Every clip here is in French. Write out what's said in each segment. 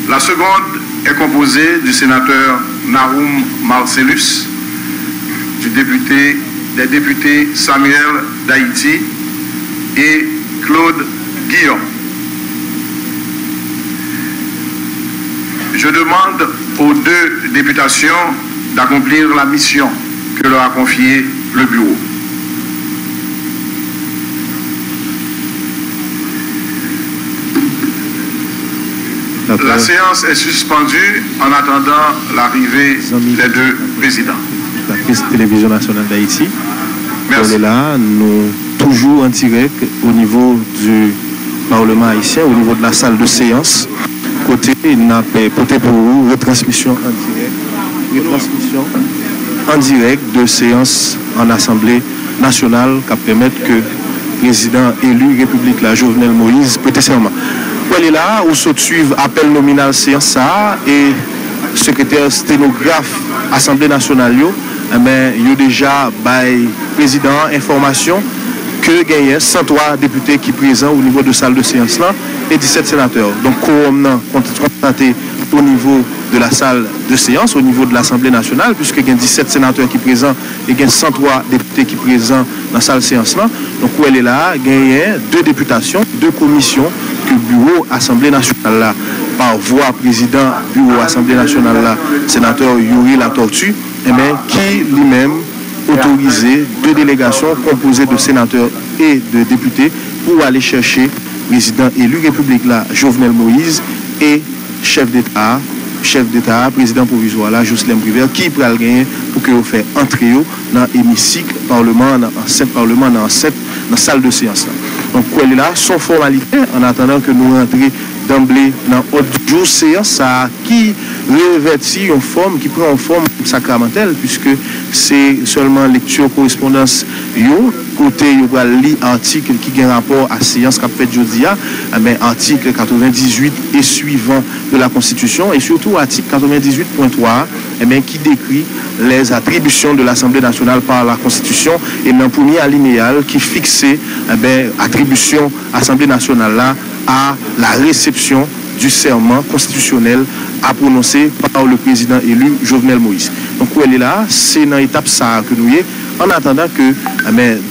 La seconde est composée du sénateur Naoum Marcellus, des députés Samuel d'Haïti et Claude Guillaume. Je demande aux deux députations d'accomplir la mission que leur a confiée le bureau. La séance est suspendue en attendant l'arrivée des deux présidents. La presse télévision nationale d'Haïti. Merci. On est là, nous toujours en direct au niveau du Parlement haïtien, au niveau de la salle de séance. Côté, côté pour vous, retransmission en direct de séance en Assemblée nationale qui permet que le président élu République la Jovenel Moïse prête serment. Elle est là, où se suivent appel nominal séance ça et secrétaire sténographe Assemblée nationale, il y a déjà président information que gagne 103 députés qui sont présents au niveau de salle de séance là et 17 sénateurs. Donc, quorum constaté au niveau de la salle de séance, au niveau de l'Assemblée nationale, puisque il y a 17 sénateurs qui sont présents et il y a 103 députés qui sont présents dans la salle de séance là. Donc, où elle est là, il y a deux députations, deux commissions que le bureau Assemblée nationale là, par voix président bureau Assemblée nationale là, sénateur Yuri Latortue, qui lui-même autorisé deux délégations composées de sénateurs et de députés pour aller chercher président élu République là, Jovenel Moïse et chef d'État, président provisoire là, Jocelyn Briver, qui peut le gagner pour que vous fassiez entrer dans l'hémicycle Parlement, dans l'enceinte Parlement, dans la salle de séance là. Donc, elle est là, sans formalité, en attendant que nous rentrions d'emblée dans l'autre jour séance, ça qui revêtit une forme, qui prend une forme sacramentelle, puisque c'est seulement lecture, correspondance, côté, il y a l'article qui a un rapport à séance qu'a fait jeudi, mais article 98 et suivant de la Constitution, et surtout article 98.3, qui décrit les attributions de l'Assemblée nationale par la Constitution, et dans le premier alinéal qui fixait attribution Assemblée nationale là à la réception du serment constitutionnel à prononcer par le président élu Jovenel Moïse. Donc, où elle est là, c'est dans l'étape ça que nous y est, en attendant que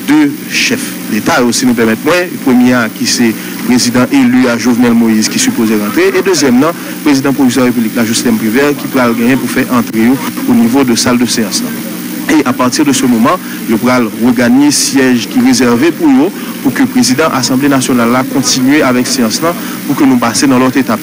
deux chefs d'État aussi nous permettent, le premier qui c'est président élu à Jovenel Moïse qui supposait rentrer, et deuxièmement, président provisoire de la République, la Jocelyn Briver, qui peut le gagner pour faire entrer au niveau de salle de séance. Et à partir de ce moment, il pourra regagner siège qui est réservé pour eux, pour que le président de l'Assemblée nationale là continue avec séance là, pour que nous passions dans l'autre étape,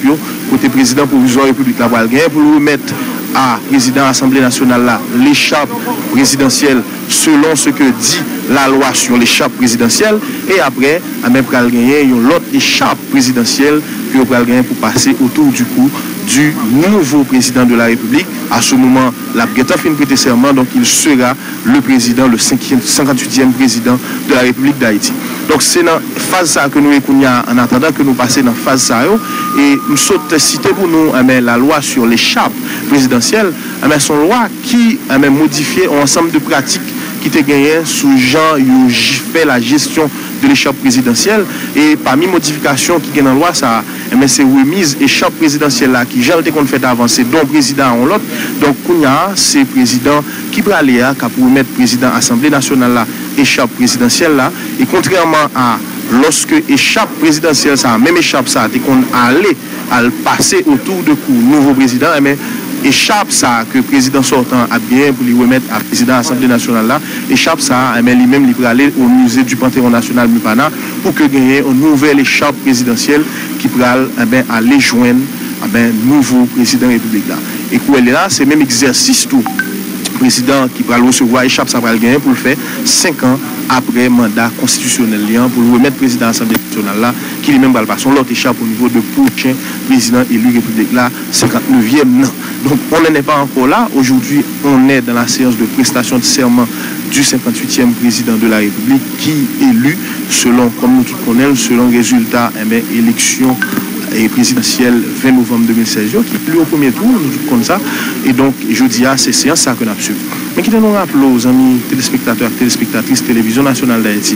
côté président provisoire de la République, pour nous remettre à président de l'Assemblée nationale là l'écharpe présidentielle selon ce que dit la loi sur l'écharpe présidentielle, et après, à même pour gagner l'autre écharpe présidentielle que nous allons gagner pour passer autour du cou du nouveau président de la République. À ce moment, la Guetta fait prêter serment, donc il sera le président, le 58e président de la République d'Haïti. Donc c'est dans la phase ça que nous écoutons en attendant que nous passions dans la phase ça. Et nous sommes cités pour nous la loi sur l'écharpe présidentielle, son loi qui a modifié un ensemble de pratiques qui était gagné sous Jean fait la gestion de l'écharpe présidentielle, et parmi les modifications qui sont dans la loi, ça, c'est remise écharpe présidentielle là qui j'ai qu'on fait avancer dont président en l'autre. Donc c'est le président qui va aller pour remettre président de l'Assemblée nationale là écharpe présidentielle là, et contrairement à lorsque écharpe présidentielle ça, même écharpe ça, qu'on allait à le passer autour de coup nouveau président, écharpe ça que le président sortant a bien pour lui remettre à président de l'Assemblée nationale là, écharpe ça, lui-même il peut aller au musée du Panthéon national Mupana pour que gagne une nouvelle écharpe présidentielle qui peut aller joindre nouveau président de la République là. Et où elle est là, c'est même exercice tout. Président qui va recevoir échappe ça va le gagner pour le faire 5 ans après mandat constitutionnel pour le remettre président de l'Assemblée nationale là qui lui-même va le passer l'autre échappe au niveau de prochain président élu République là 59e non. Donc on n'en est pas encore là. Aujourd'hui on est dans la séance de prestation de serment du 58e président de la République qui est élu selon, comme nous tous connaissons, selon le résultat élection et présidentielle 20 novembre 2016 qui est au premier tour, nous tout comme ça. Et donc, je dis à ces séances ça qu'on a suivi. Mais qui nous rappelle aux amis téléspectateurs, téléspectatrices, télévision nationale d'Haïti.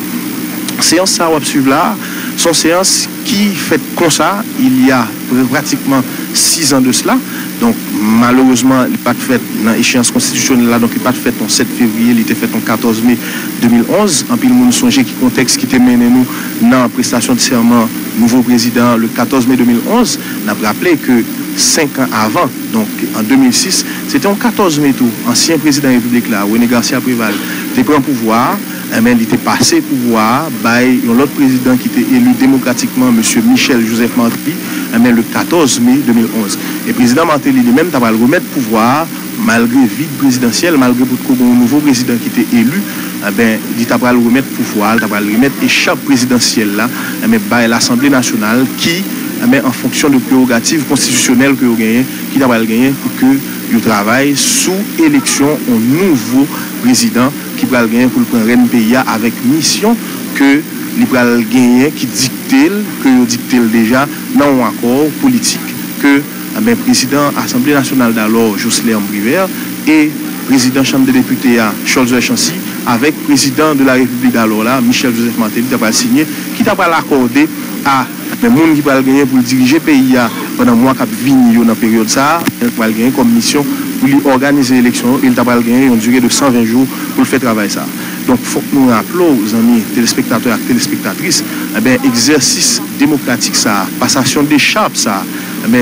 Séance ça on va suivre là, sont séances qui fait comme ça, il y a pratiquement 6 ans de cela. Donc, malheureusement, il n'est pas fait dans l'échéance constitutionnelle là, donc il n'est pas fait en 7 février, il était fait en 14 mai 2011. En pile, nous songeons qui contexte qui était mené nous dans la prestation de serment nouveau président le 14 mai 2011. On a rappelé que 5 ans avant, donc en 2006, c'était en 14 mai tout, ancien président de la République là, René Garcia Préval, était pris en pouvoir. Il était passé pouvoir par l'autre président qui était élu démocratiquement, M. Michel Joseph Martelly, le 14 mai 2011. Et le président Martelly lui-même a remettre pouvoir, malgré le vide présidentiel, malgré un nouveau président qui était élu, il a remettre pouvoir, il a remettre échappe présidentielle là, par l'Assemblée nationale qui, en fonction de prérogatives constitutionnelles que vous gagnez, qui a gagné pour que vous travaillez sous élection au nouveau président qui va gagner pour le prendre le pays avec mission que il va gagner qui dicte déjà dans un accord politique que le président de l'Assemblée nationale d'alors Jocelyn Ambrivert et président de la Chambre des députés Charles Chancy avec le président de la République d'alors là Michel Joseph Martelly qui a signé qui a accordé à les gens qui va gagner pour diriger le pays pendant le mois qui vient dans la période ça il va gagner comme mission pour lui organiser l'élection, il va gagner une durée de 120 jours pour faire travail ça. Donc il faut que nous rappelons aux amis téléspectateurs et téléspectatrices, exercice démocratique ça, passation d'échappe ça,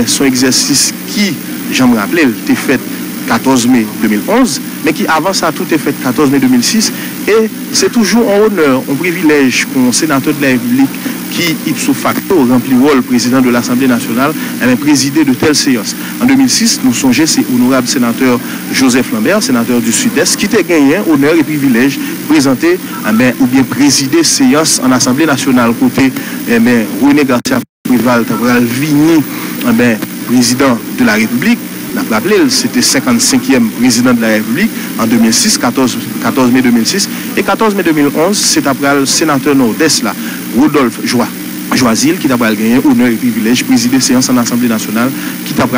son exercice qui, j'en me rappelle, était fait 14 mai 2011, mais qui avant ça tout est fait 14 mai 2006 et c'est toujours un honneur, un privilège qu'un sénateur de la République qui, ipso facto, remplit le rôle président de l'Assemblée nationale, présider de telles séances. En 2006, nous songeons, c'est honorable sénateur Joseph Lambert, sénateur du Sud-Est, qui a gagné honneur et privilège de présenter ou bien présider séance en Assemblée nationale côté René Garcia Préval, Vini, président de la République. C'était 55e président de la République en 2006, 14 mai 2006. Et 14 mai 2011, c'est après le sénateur nord-est, là, Rodolphe Joisil, qui a gagné honneur et privilège de présider séance en Assemblée nationale, qui a pris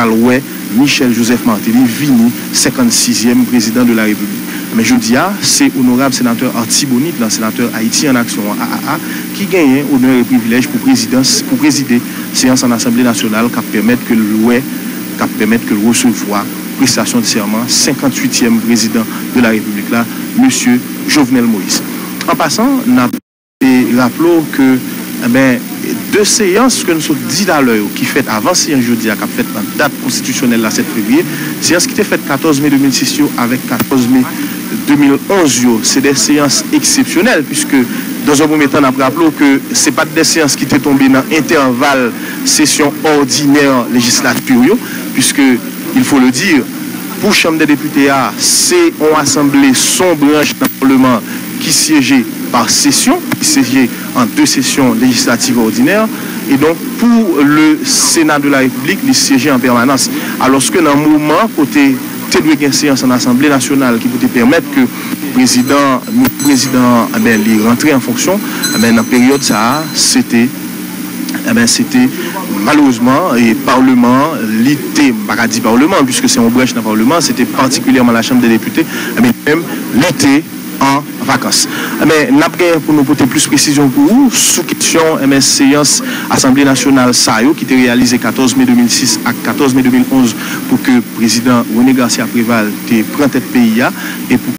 Michel Joseph Martelly, Vini, 56e président de la République. Mais je dis, c'est honorable sénateur Artibonite, le sénateur Haïti en action AAA, qui gagne honneur et privilège pour présider séance en Assemblée nationale qui permet que le recevoir prestation de serment 58e président de la République là, M. Jovenel Moïse. En passant, nous rappelons que deux séances que nous avons dit à l'heure, qui fait avant séance jeudi, qui a fait en date constitutionnelle la 7 février, séance qui était faite 14 mai 2006 avec 14 mai 2011, c'est des séances exceptionnelles, puisque dans un premier temps, nous rappelons que ce n'est pas des séances qui étaient tombées dans l'intervalle session ordinaire législature, puisque, il faut le dire, pour la Chambre des députés, c'est une assemblée, son branche dans le Parlement qui siégeait par session, qui siégeait en 2 sessions législatives ordinaires, et donc pour le Sénat de la République, il siégeait en permanence. Alors que dans le moment, côté une séance en Assemblée nationale qui peut permettre que le président rentre en fonction, dans la période ça, c'était malheureusement et Parlement, l'été, Parlement, puisque c'est un brèche dans le Parlement, c'était particulièrement la Chambre des députés, même l'été en vacances. Mais nous avons pour nous porter plus de précision pour vous, sous question séance Assemblée nationale SAIO qui était réalisée 14 mai 2006 à 14 mai 2011 pour que le président René Garcia Préval prenne tête pays et pour